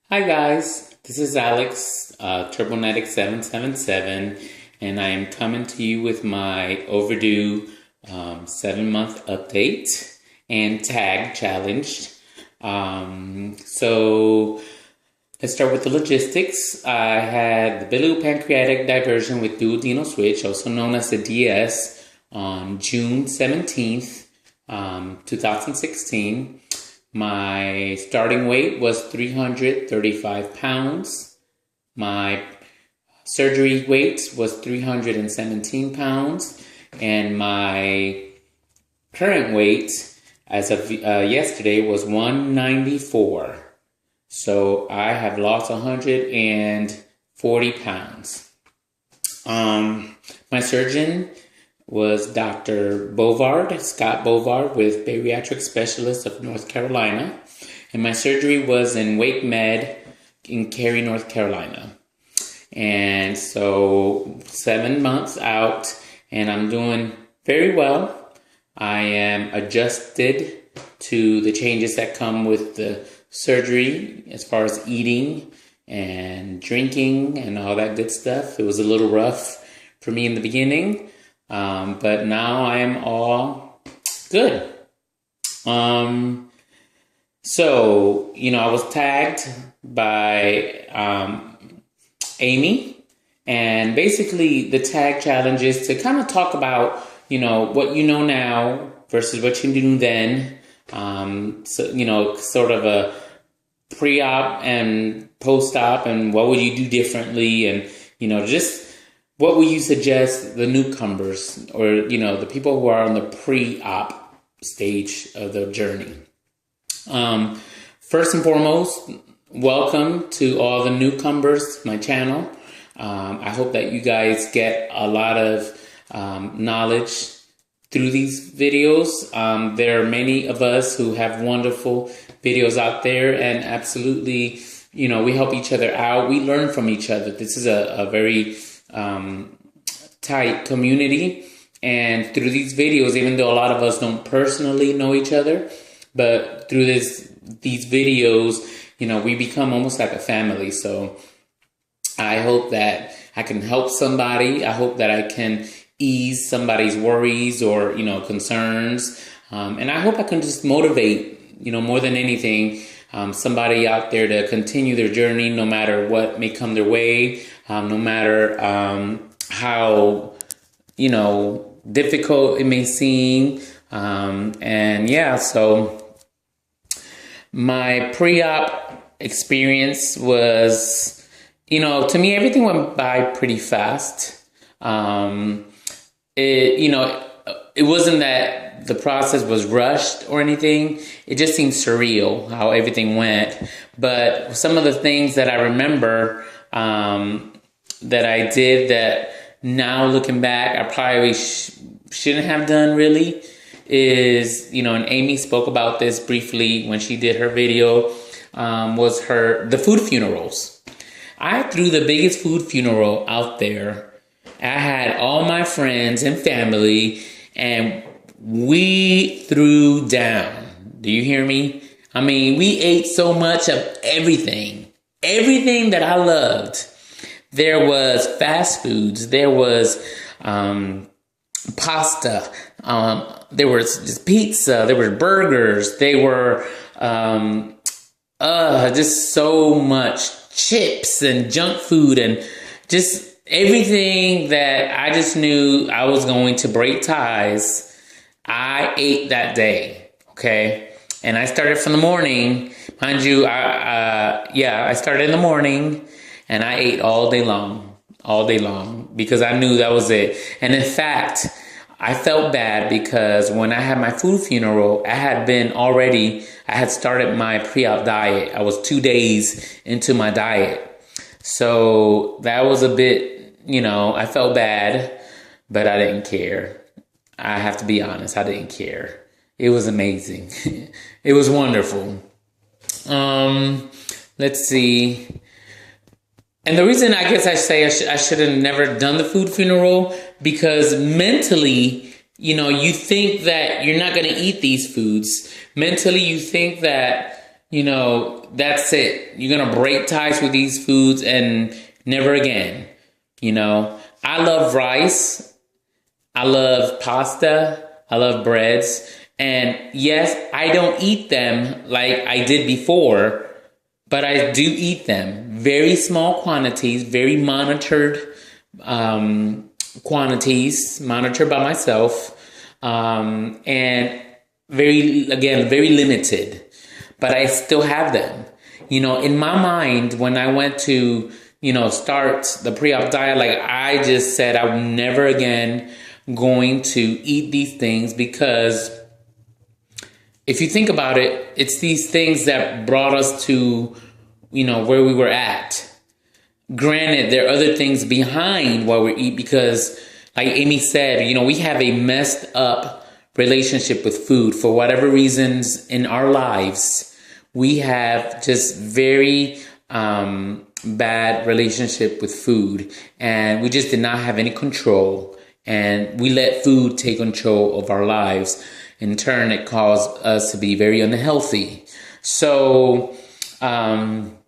Hi guys, this is Alex, Turbonetic777, and I am coming to you with my overdue 7-month update and tag challenge. So let's start with the logistics. I had the biliopancreatic diversion with duodenal switch, also known as the DS, on June 17th, 2016. My starting weight was 335 pounds. My surgery weight was 317 pounds. And my current weight as of yesterday was 194. So I have lost 140 pounds. My surgeon was Dr. Bovard, Scott Bovard, with Bariatric Specialist of North Carolina. And my surgery was in Wake Med in Cary, North Carolina. And so 7 months out, and I'm doing very well. I am adjusted to the changes that come with the surgery as far as eating and drinking and all that good stuff. It was a little rough for me in the beginning. But now I am all good. So, I was tagged by Amy, and basically the tag challenge is to kind of talk about, what you know now versus what you knew then. So, sort of a pre-op and post-op, and what would you do differently, and, just what would you suggest the newcomers or, the people who are on the pre-op stage of the journey? First and foremost, welcome to all the newcomers to my channel. I hope that you guys get a lot of knowledge through these videos. There are many of us who have wonderful videos out there, and absolutely, we help each other out. We learn from each other. This is a very tight community, and through these videos, even though a lot of us don't personally know each other, but through these videos, we become almost like a family. So I hope that I can help somebody. I hope that I can ease somebody's worries or concerns, and I hope I can just motivate, more than anything, somebody out there to continue their journey, no matter what may come their way, no matter how, difficult it may seem. And yeah, so my pre-op experience was, to me, everything went by pretty fast. It wasn't that the process was rushed or anything. It just seemed surreal how everything went. But some of the things that I remember that I did that now looking back, I probably shouldn't have done really is, and Amy spoke about this briefly when she did her video, was the food funerals. I threw the biggest food funeral out there. I had all my friends and family, and we threw down. Do you hear me? I mean, we ate so much of everything that I loved. There was fast foods. There was pasta. There was just pizza. There were burgers. There were just so much chips and junk food and just everything that I just knew I was going to break ties. I ate that day, okay? And I started from the morning. Mind you, I started in the morning, and I ate all day long, because I knew that was it. And in fact, I felt bad because when I had my food funeral, I had started my pre-op diet. I was 2 days into my diet. So that was a bit, I felt bad, but I didn't care. I have to be honest, I didn't care. It was amazing. It was wonderful. Let's see. And the reason I guess I say I should have never done the food funeral, because mentally, you think that you're not going to eat these foods. Mentally, you think that, that's it. You're going to break ties with these foods and never again. I love rice. I love pasta. I love breads. And yes, I don't eat them like I did before, but I do eat them. Very small quantities, very monitored quantities, monitored by myself, and very limited. But I still have them. In my mind, when I went to, start the pre-op diet, like I just said, I'm never again going to eat these things, because if you think about it, it's these things that brought us to, where we were at. Granted, there are other things behind why we eat, because like Amy said, we have a messed up relationship with food. For whatever reasons in our lives, we have just very bad relationship with food, and we just did not have any control, and we let food take control of our lives. In turn, it caused us to be very unhealthy. So, when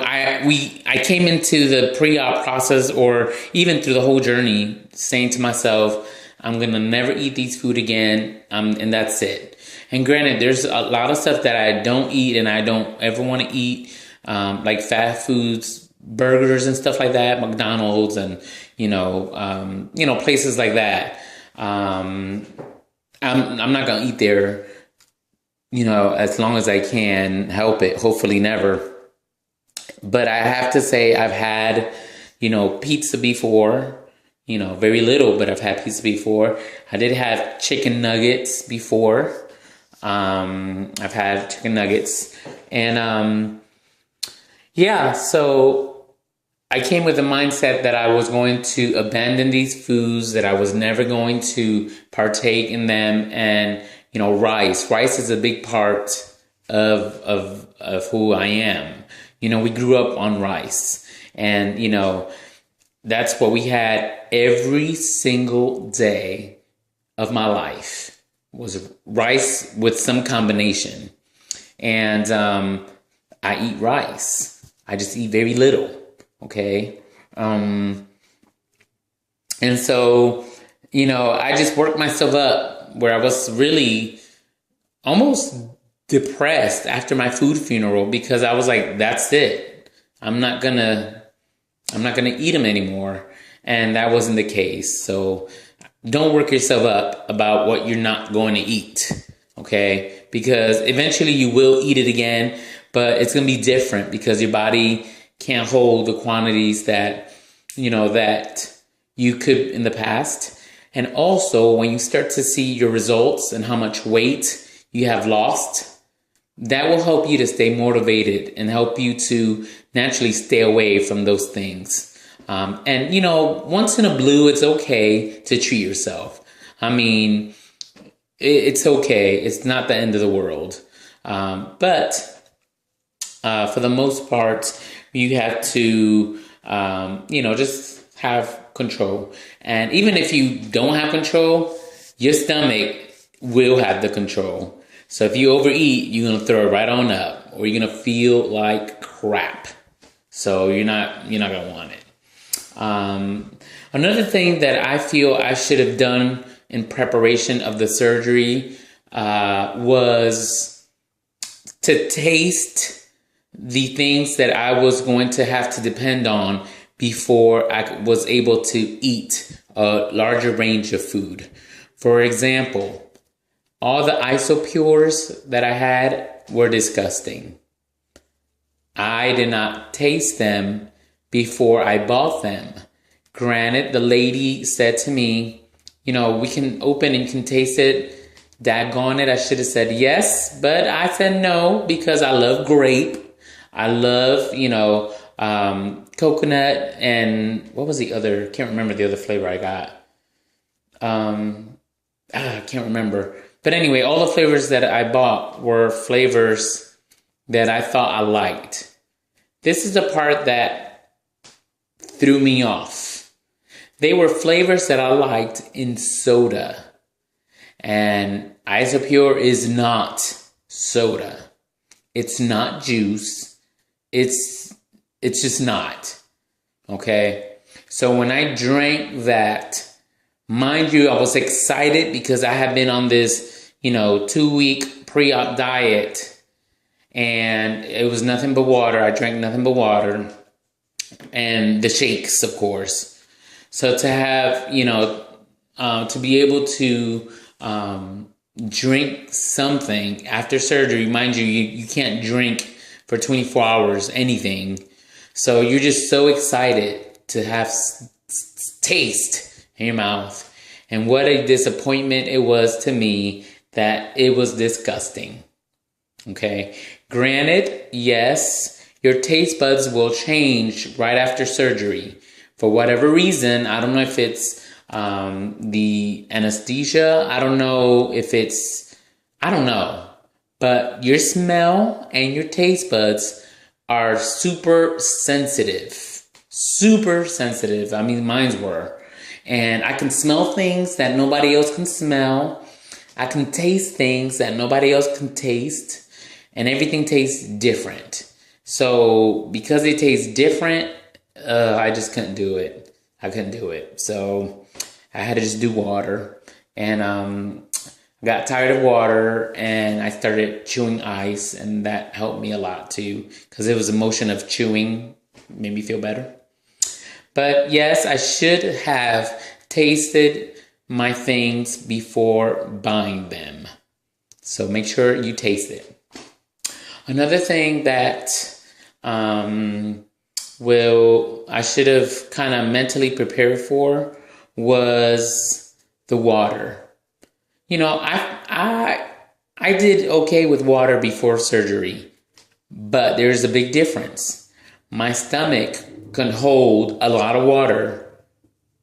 I came into the pre-op process, or even through the whole journey, saying to myself, I'm going to never eat these food again, and that's it. And granted, there's a lot of stuff that I don't eat and I don't ever want to eat, like fast foods, burgers and stuff like that, McDonald's and, places like that. I'm not going to eat there, as long as I can help it, hopefully never. But I have to say I've had, pizza before, very little, but I've had pizza before. I did have chicken nuggets before. I've had chicken nuggets, and, so I came with the mindset that I was going to abandon these foods, that I was never going to partake in them. And, rice is a big part of who I am. We grew up on rice, and, that's what we had every single day of my life, was rice with some combination. And I eat rice. I just eat very little. Okay. And so, I just worked myself up where I was really almost depressed after my food funeral, because I was like, that's it. I'm not gonna eat them anymore. And that wasn't the case. So don't work yourself up about what you're not going to eat. Okay. Because eventually you will eat it again, but it's going to be different, because your body can't hold the quantities that you could in the past. And also, when you start to see your results and how much weight you have lost, that will help you to stay motivated and help you to naturally stay away from those things. And, once in a blue, it's okay to treat yourself. I mean, it's okay. It's not the end of the world. But for the most part, you have to, just have control. And even if you don't have control, your stomach will have the control. So if you overeat, you're going to throw it right on up, or you're going to feel like crap. So you're not going to want it. Another thing that I feel I should have done in preparation of the surgery was to taste the things that I was going to have to depend on before I was able to eat a larger range of food. For example, all the isopures that I had were disgusting. I did not taste them before I bought them. Granted, the lady said to me, we can open and you can taste it. Daggone it, I should have said yes, but I said no, because I love grape. I love, coconut, and what was the other? Can't remember the other flavor I got. I can't remember. But anyway, all the flavors that I bought were flavors that I thought I liked. This is the part that threw me off. They were flavors that I liked in soda. And Isopure is not soda. It's not juice. It's just not. Okay? So when I drank that, mind you, I was excited because I have been on this, 2-week pre-op diet, and it was nothing but water. I drank nothing but water and the shakes, of course. So to have, to be able to drink something after surgery, mind you, you can't drink for 24 hours, anything. So you're just so excited to have taste in your mouth. And what a disappointment it was to me that it was disgusting. Okay. Granted, yes, your taste buds will change right after surgery. For whatever reason, I don't know if it's the anesthesia. I don't know. But your smell and your taste buds are super sensitive. Super sensitive. I mean, mine's were. And I can smell things that nobody else can smell. I can taste things that nobody else can taste. And everything tastes different. So because it tastes different, I just couldn't do it. I couldn't do it. So I had to just do water. And I got tired of water and I started chewing ice. And that helped me a lot too. Because it was a motion of chewing. Made me feel better. But yes, I should have tasted my things before buying them. So make sure you taste it. Another thing that I should have kind of mentally prepared for was the water. I did okay with water before surgery, but there's a big difference. My stomach can hold a lot of water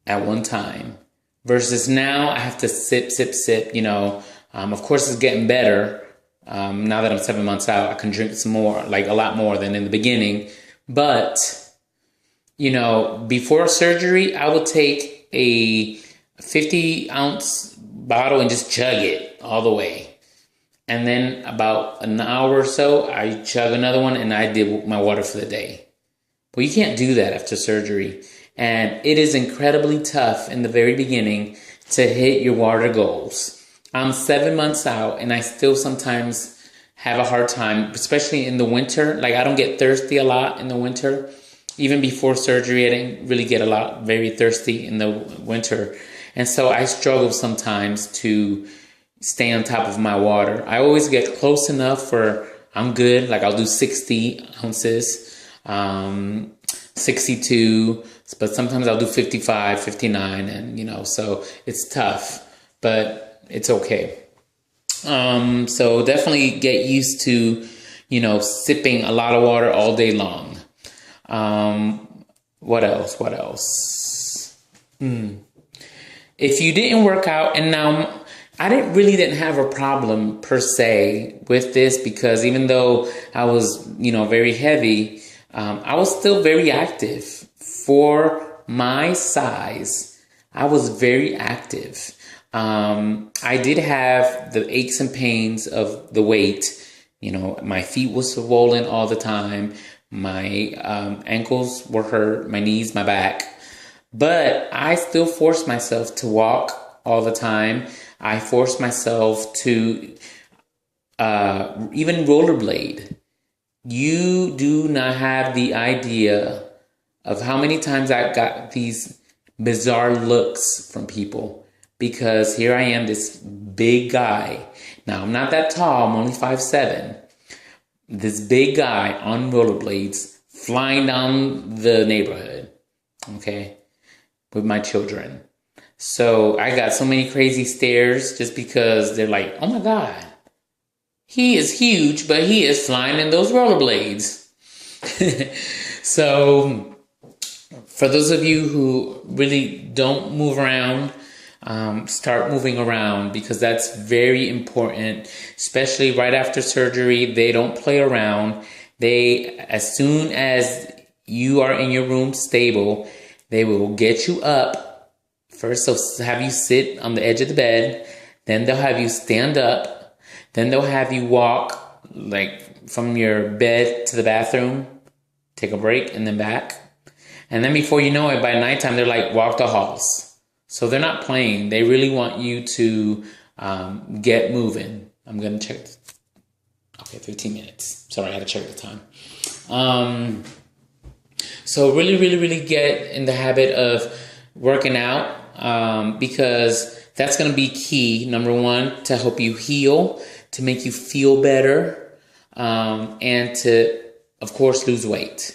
at one time versus now I have to sip. Of course it's getting better. Now that I'm 7 months out, I can drink some more, like a lot more than in the beginning. But, before surgery, I would take a 50-ounce bottle and just chug it all the way. And then about an hour or so, I chug another one and I did my water for the day. Well, you can't do that after surgery. And it is incredibly tough in the very beginning to hit your water goals. I'm 7 months out and I still sometimes have a hard time, especially in the winter. Like I don't get thirsty a lot in the winter. Even before surgery, I didn't really get very thirsty in the winter. And so I struggle sometimes to stay on top of my water. I always get close enough for I'm good. Like I'll do 60 ounces, 62, but sometimes I'll do 55, 59. And, so it's tough, but it's okay. So definitely get used to, sipping a lot of water all day long. What else? If you didn't work out, and now I didn't have a problem per se with this because even though I was, very heavy, I was still very active. For my size, I was very active. I did have the aches and pains of the weight. My feet were swollen all the time. My ankles were hurt, my knees, my back. But I still forced myself to walk all the time. I forced myself to even rollerblade. You do not have the idea of how many times I got these bizarre looks from people. Because here I am, this big guy. Now, I'm not that tall. I'm only 5'7". This big guy on rollerblades flying down the neighborhood, okay, with my children. So I got so many crazy stares just because they're like, oh my God, he is huge, but he is flying in those rollerblades. So for those of you who really don't move around, start moving around because that's very important, especially right after surgery. They don't play around. As soon as you are in your room stable, they will get you up. First, they'll have you sit on the edge of the bed. Then they'll have you stand up. Then they'll have you walk like from your bed to the bathroom, take a break, and then back. And then before you know it, by nighttime, they're like, walk the halls. So they're not playing. They really want you to get moving. I'm going to check. Okay, 15 minutes. Sorry, I had to check the time. So really get in the habit of working out because that's going to be key, number one, to help you heal, to make you feel better, and to, of course, lose weight.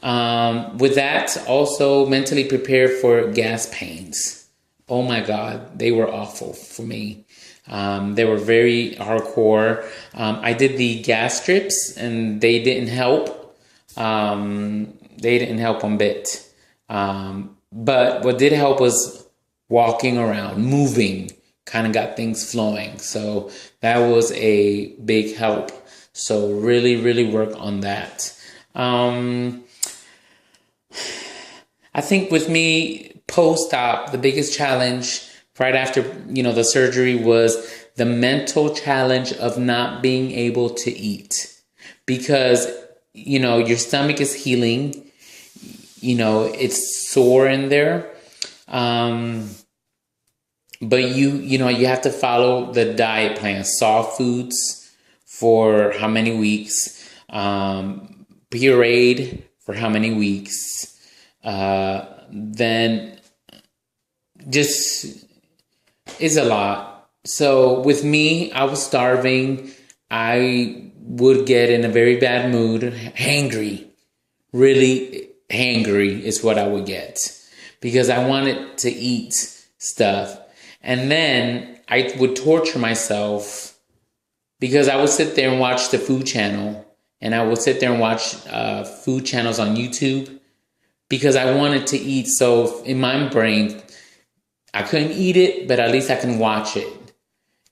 With that, also mentally prepare for gas pains. Oh my God, they were awful for me. They were very hardcore. I did the gas strips and they didn't help. They didn't help one bit. But what did help was walking around, moving, kind of got things flowing. So that was a big help. So really work on that. I think with me post-op, the biggest challenge right after, the surgery was the mental challenge of not being able to eat because, your stomach is healing, it's sore in there. But you have to follow the diet plan, soft foods for how many weeks, pureed for how many weeks, then just is a lot. So with me, I was starving. I would get in a very bad mood, hangry, really hangry is what I would get because I wanted to eat stuff. And then I would torture myself because I would sit there and watch the food channel and I would sit there and watch food channels on YouTube because I wanted to eat. So in my brain, I couldn't eat it, but at least I can watch it.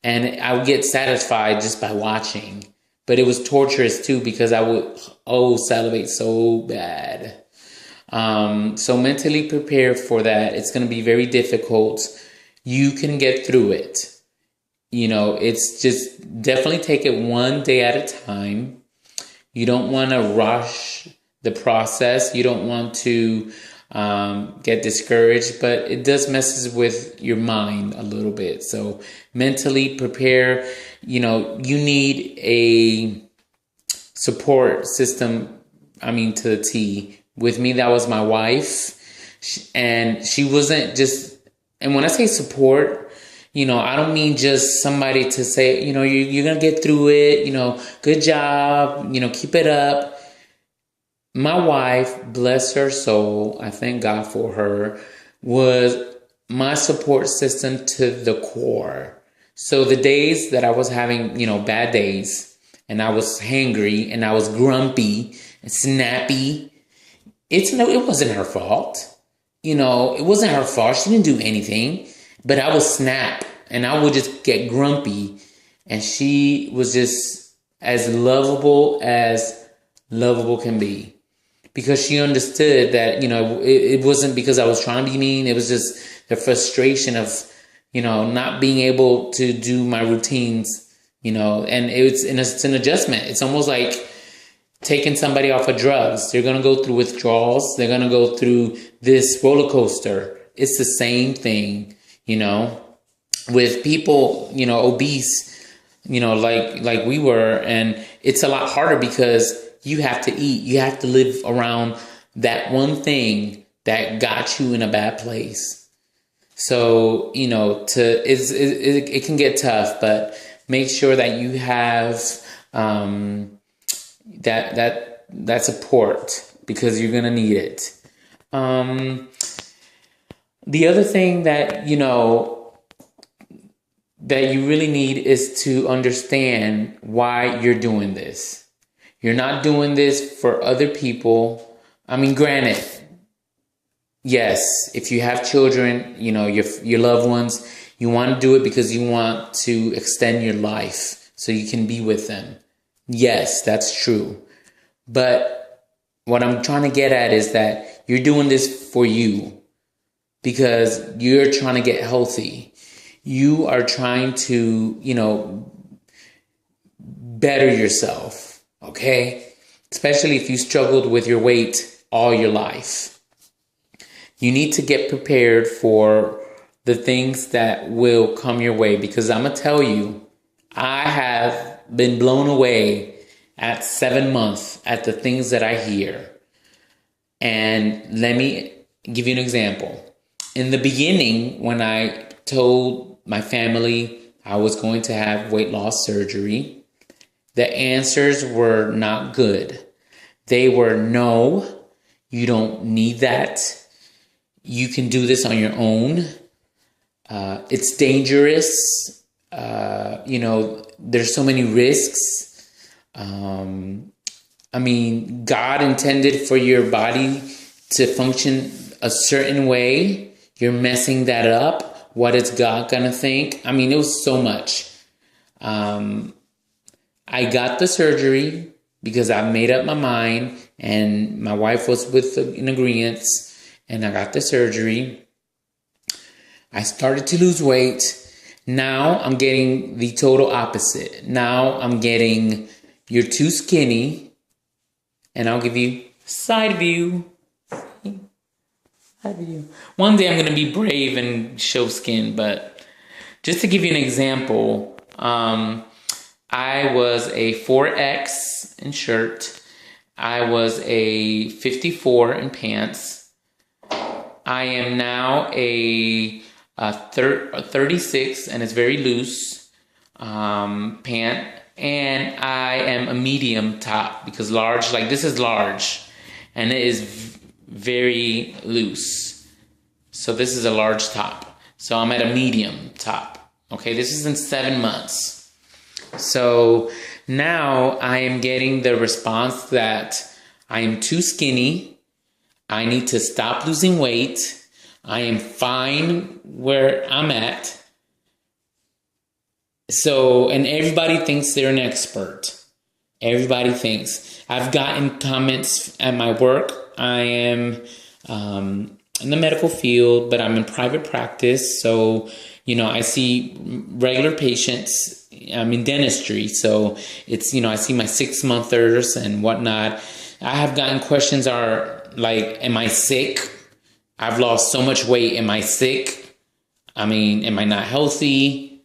And I would get satisfied just by watching. But it was torturous too because I would, salivate so bad. So mentally prepare for that. It's going to be very difficult. You can get through it. It's just definitely take it one day at a time. You don't want to rush the process. You don't want to get discouraged, but it does messes with your mind a little bit. So mentally prepare. You need a support system. To the T. With me, that was my wife, and she wasn't just. And when I say support, I don't mean just somebody to say, you're gonna get through it. Good job. Keep it up. My wife, bless her soul, I thank God for her, was my support system to the core. So the days that I was having, bad days and I was hangry and I was grumpy and snappy, it wasn't her fault. It wasn't her fault. She didn't do anything, but I would snap and I would just get grumpy. And she was just as lovable can be. Because she understood that, it wasn't because I was trying to be mean. It was just the frustration of, not being able to do my routines, and it's an adjustment. It's almost like taking somebody off of drugs. They're going to go through withdrawals. They're going to go through this roller coaster. It's the same thing, with people, obese, like we were. And it's a lot harder because you have to eat. You have to live around that one thing that got you in a bad place. So, it can get tough, but make sure that you have that support because you're going to need it. The other thing that, that you really need is to understand why you're doing this. You're not doing this for other people. Granted, yes, if you have children, your loved ones, you want to do it because you want to extend your life so you can be with them. Yes, that's true. But what I'm trying to get at is that you're doing this for you because you're trying to get healthy. You are trying to, better yourself, okay? Especially if you struggled with your weight all your life. You need to get prepared for the things that will come your way, because I'm going to tell you, I have been blown away at 7 months at the things that I hear. And let me give you an example. In the beginning, when I told my family I was going to have weight loss surgery, the answers were not good. They were, no, you don't need that. You can do this on your own. It's dangerous. There's so many risks. God intended for your body to function a certain way. You're messing that up. What is God gonna think? It was so much. I got the surgery because I made up my mind, and my wife was in agreement, and I got the surgery. I started to lose weight. Now I'm getting the total opposite. Now I'm getting, you're too skinny. And I'll give you side view. Side view. One day I'm going to be brave and show skin. But just to give you an example, I was a 4X in shirt. I was a 54 in pants. I am now a 36, and it's very loose pant, and I am a medium top, because large, like this is large, and it is very loose. So this is a large top. So I'm at a medium top. Okay, this is in 7 months. So now I am getting the response that I am too skinny. I need to stop losing weight. I am fine where I'm at. So, and everybody thinks they're an expert. Everybody thinks. I've gotten comments at my work. I am in the medical field, but I'm in private practice. So, I see regular patients. I'm in dentistry. So it's, I see my 6-monthers and whatnot. I have gotten questions like, am I sick? I've lost so much weight. Am I sick? Am I not healthy?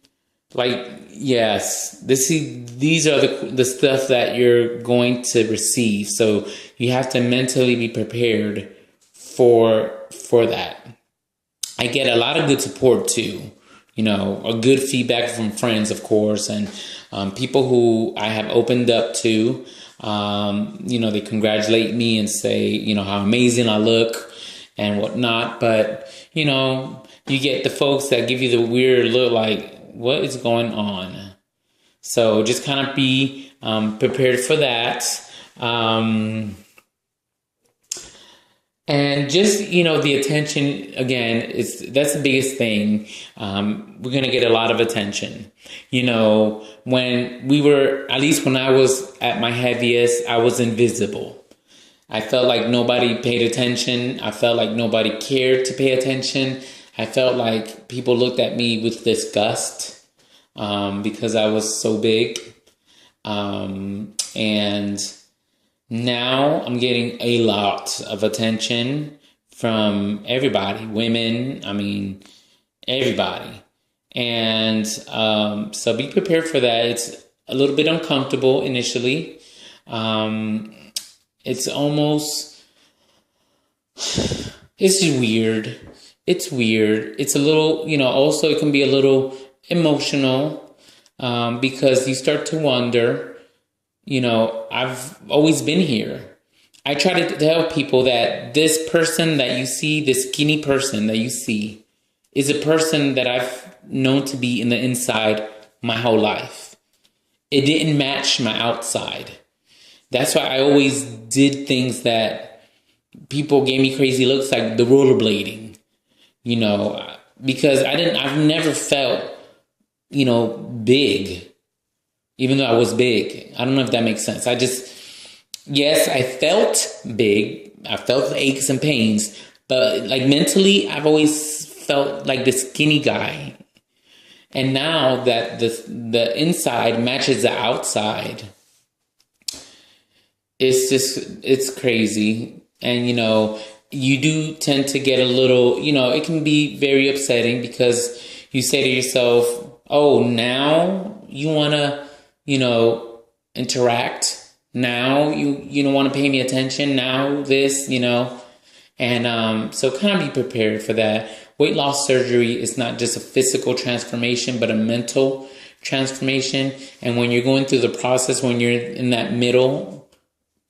Like, yes, these are the stuff that you're going to receive. So you have to mentally be prepared for that. I get a lot of good support too. A good feedback from friends, of course, and people who I have opened up to. They congratulate me and say, how amazing I look and whatnot. But, you get the folks that give you the weird look like, what is going on? So just kind of be prepared for that. And just, the attention, again, that's the biggest thing. We're going to get a lot of attention. When we were, at least when I was at my heaviest, I was invisible. I felt like nobody paid attention. I felt like nobody cared to pay attention. I felt like people looked at me with disgust because I was so big. And now I'm getting a lot of attention from everybody, women, everybody. And so be prepared for that. It's a little bit uncomfortable initially. It's almost, it's weird. It's weird. It's a little, also it can be a little emotional because you start to wonder, I've always been here. I try to tell people that this person that you see, this skinny person that you see, is a person that I've known to be in the inside my whole life. It didn't match my outside. That's why I always did things that people gave me crazy looks, like the rollerblading, because I've never felt, big, even though I was big. I don't know if that makes sense. Yes, I felt big. I felt the aches and pains, but like mentally, I've always felt like the skinny guy. And now that the inside matches the outside, it's crazy. And, you do tend to get a little, it can be very upsetting because you say to yourself, oh, now you want to, interact. Now you don't want to pay me attention. Now this, and so kind of be prepared for that. Weight loss surgery is not just a physical transformation, but a mental transformation. And when you're going through the process, when you're in that middle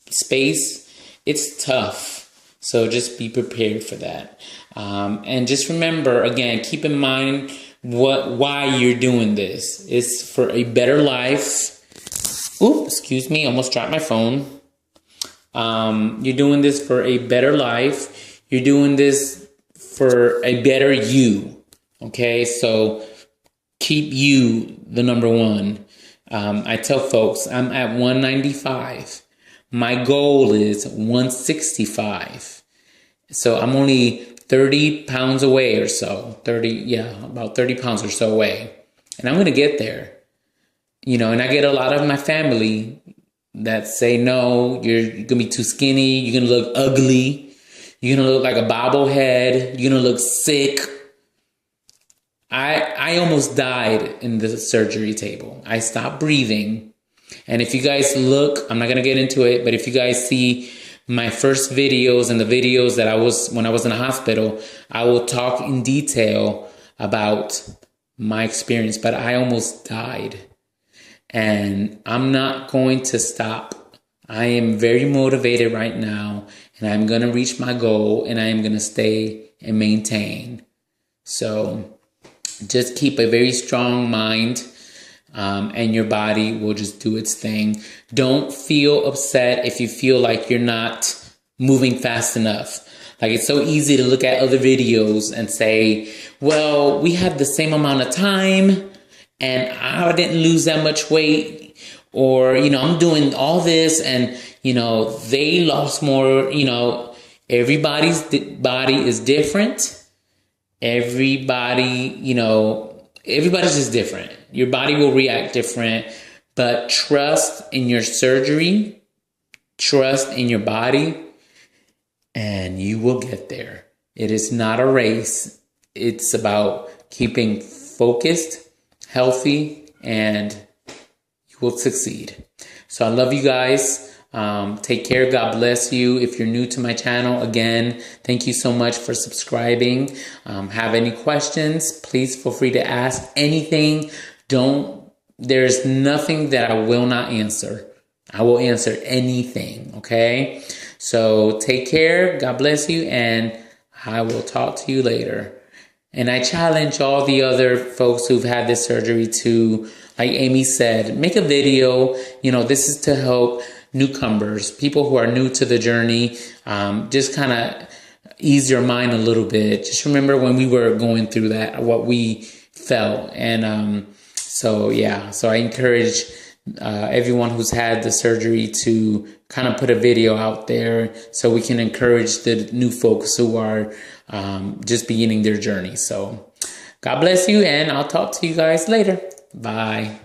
space, it's tough. So just be prepared for that. And just remember, again, keep in mind why you're doing this. It's for a better life. Oops, excuse me, almost dropped my phone. You're doing this for a better life. You're doing this for a better you. Okay, so keep you the number one. I tell folks I'm at 195. My goal is 165. So I'm only 30 pounds away or so. About 30 pounds or so away. And I'm going to get there. And I get a lot of my family that say, no, you're going to be too skinny. You're going to look ugly. You're going to look like a bobblehead. You're going to look sick. I almost died in the surgery table. I stopped breathing. And if you guys look, I'm not going to get into it, but if you guys see my first videos and the videos that when I was in the hospital, I will talk in detail about my experience, but I almost died. And I'm not going to stop. I am very motivated right now, and I'm going to reach my goal, and I am going to stay and maintain. So just keep a very strong mind, and your body will just do its thing. Don't feel upset if you feel like you're not moving fast enough. Like, it's so easy to look at other videos and say, well, we had the same amount of time and I didn't lose that much weight, or, I'm doing all this and, they lost more. Everybody's body is different. Everybody's just different. Your body will react different, but trust in your surgery, trust in your body, and you will get there. It is not a race. It's about keeping focused, healthy, and you will succeed. So I love you guys. Take care. God bless you. If you're new to my channel, again, thank you so much for subscribing. Have any questions, please feel free to ask anything. There's nothing that I will not answer. I will answer anything. Okay. So take care. God bless you. And I will talk to you later. And I challenge all the other folks who've had this surgery to, like Amy said, make a video. This is to help newcomers, people who are new to the journey. Just kind of ease your mind a little bit. Just remember when we were going through that, what we felt. And so I encourage everyone who's had the surgery to kind of put a video out there so we can encourage the new folks who are just beginning their journey. So God bless you, and I'll talk to you guys later. Bye.